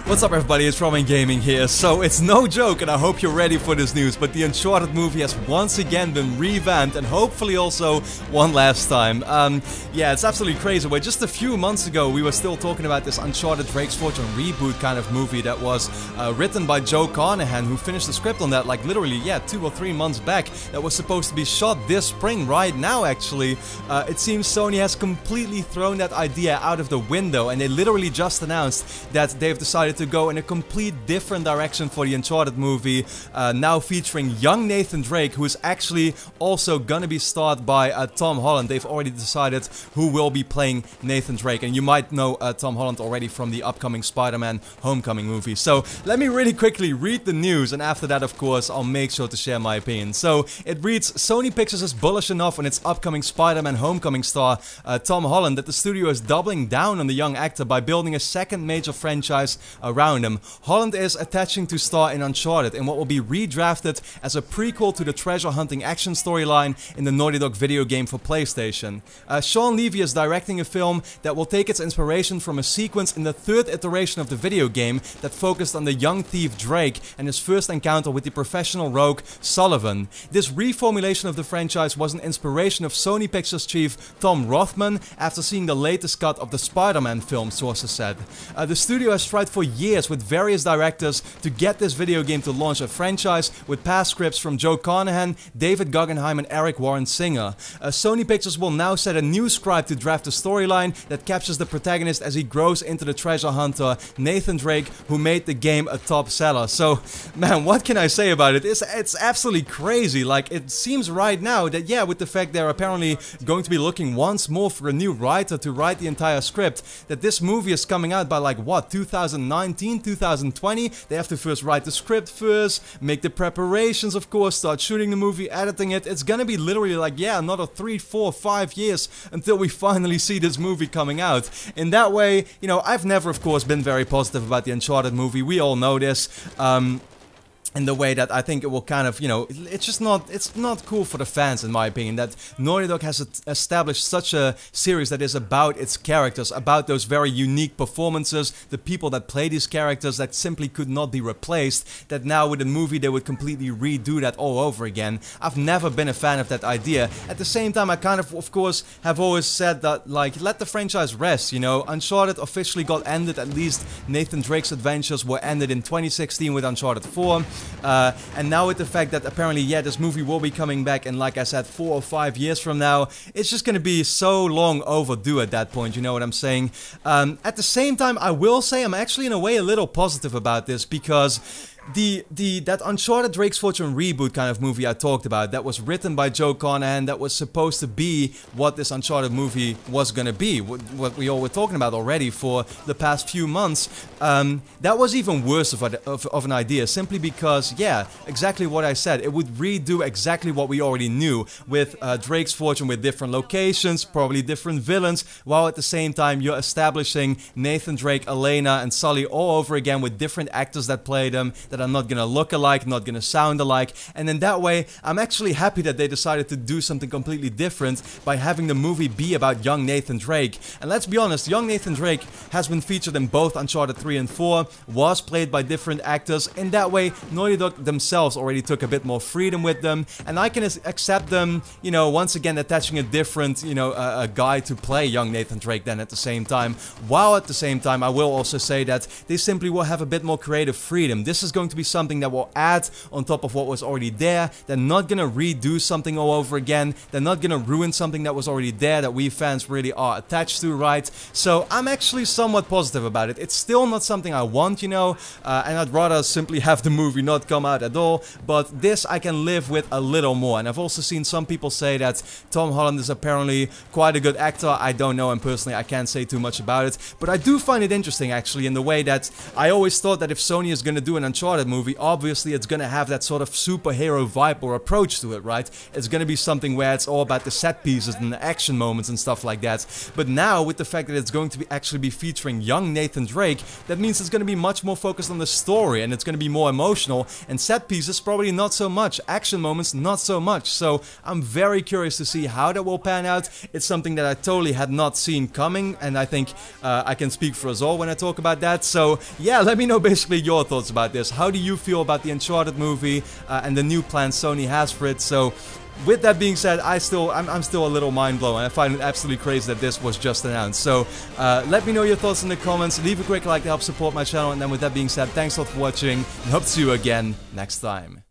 What's up everybody, it's Roman Gaming here. So it's no joke and I hope you're ready for this news, but the Uncharted movie has once again been revamped and hopefully also one last time. Yeah, it's absolutely crazy. Where just a few months ago we were still talking about this Uncharted Drake's Fortune reboot kind of movie that was written by Joe Carnahan, who finished the script on that like literally, yeah, 2 or 3 months back. That was supposed to be shot this spring right now actually. It seems Sony has completely thrown that idea out of the window and they literally just announced that they've decided to go in a complete different direction for the Uncharted movie, now featuring young Nathan Drake, who is actually also gonna be starred by Tom Holland. They've already decided who will be playing Nathan Drake, and you might know Tom Holland already from the upcoming Spider-Man Homecoming movie. So let me really quickly read the news, and after that of course I'll make sure to share my opinion. So it reads, Sony Pictures is bullish enough on its upcoming Spider-Man Homecoming star Tom Holland that the studio is doubling down on the young actor by building a second major franchise around him. Holland is attaching to star in Uncharted in what will be redrafted as a prequel to the treasure hunting action storyline in the Naughty Dog video game for PlayStation. Shawn Levy is directing a film that will take its inspiration from a sequence in the third iteration of the video game that focused on the young thief Drake and his first encounter with the professional rogue Sullivan. This reformulation of the franchise was an inspiration of Sony Pictures chief Tom Rothman after seeing the latest cut of the Spider-Man film, sources said. The studio has tried for years with various directors to get this video game to launch a franchise with past scripts from Joe Carnahan, David Guggenheim and Eric Warren Singer. Sony Pictures will now set a new scribe to draft a storyline that captures the protagonist as he grows into the treasure hunter Nathan Drake, who made the game a top seller. So man, what can I say about it? It's absolutely crazy. Like, it seems right now that, yeah, with the fact they're apparently going to be looking once more for a new writer to write the entire script, that this movie is coming out by like what, 2019, 2020? They have to first write the script first, make the preparations of course, start shooting the movie, editing it. It's gonna be literally like, yeah, another 3, 4, 5 years until we finally see this movie coming out. In that way, you know, I've never of course been very positive about the Uncharted movie, we all know this. In the way that I think it will kind of, you know, it's not cool for the fans in my opinion, that Naughty Dog has established such a series that is about its characters, about those very unique performances, the people that play these characters that simply could not be replaced, that now with a movie they would completely redo that all over again. I've never been a fan of that idea. At the same time, I kind of course have always said that, like, let the franchise rest, you know. Uncharted officially got ended, at least Nathan Drake's adventures were ended in 2016 with Uncharted 4. And now with the fact that apparently, yeah, this movie will be coming back in, like I said, 4 or 5 years from now, it's just gonna be so long overdue at that point, you know what I'm saying? At the same time, I will say I'm actually in a way a little positive about this, because that Uncharted Drake's Fortune reboot kind of movie I talked about, that was written by Joe Carnahan, that was supposed to be what this Uncharted movie was gonna be, what we all were talking about already for the past few months, that was even worse of an idea, simply because, yeah, exactly what I said, it would redo exactly what we already knew, with Drake's Fortune with different locations, probably different villains, while at the same time you're establishing Nathan Drake, Elena and Sully all over again with different actors that play them, that are not gonna look alike, not gonna sound alike, and in that way I'm actually happy that they decided to do something completely different by having the movie be about young Nathan Drake. And let's be honest, young Nathan Drake has been featured in both Uncharted 3 and 4, was played by different actors. In that way, Naughty Dog themselves already took a bit more freedom with them, and I can accept them, you know, once again attaching a different, you know, a guy to play young Nathan Drake then at the same time, while at the same time I will also say that they simply will have a bit more creative freedom. This is going to be something that will add on top of what was already there. They're not gonna redo something all over again. They're not gonna ruin something that was already there, that we fans really are attached to, right? So I'm actually somewhat positive about it. It's still not something I want, you know, and I'd rather simply have the movie not come out at all, but this I can live with a little more. And I've also seen some people say that Tom Holland is apparently quite a good actor. I don't know, and personally I can't say too much about it, but I do find it interesting actually, in the way that I always thought that if Sony is gonna do an Uncharted Uncharted movie, obviously it's gonna have that sort of superhero vibe or approach to it, right? It's gonna be something where it's all about the set pieces and the action moments and stuff like that. But now, with the fact that it's going to actually be featuring young Nathan Drake, that means it's gonna be much more focused on the story, and it's gonna be more emotional, and set pieces probably not so much, action moments not so much. So I'm very curious to see how that will pan out. It's something that I totally had not seen coming, and I think I can speak for us all when I talk about that. So yeah, let me know basically your thoughts about this. How do you feel about the Uncharted movie and the new plans Sony has for it? So with that being said, I'm still a little mind blown. I find it absolutely crazy that this was just announced. So let me know your thoughts in the comments. Leave a quick like to help support my channel. And then with that being said, thanks a lot for watching, and hope to see you again next time.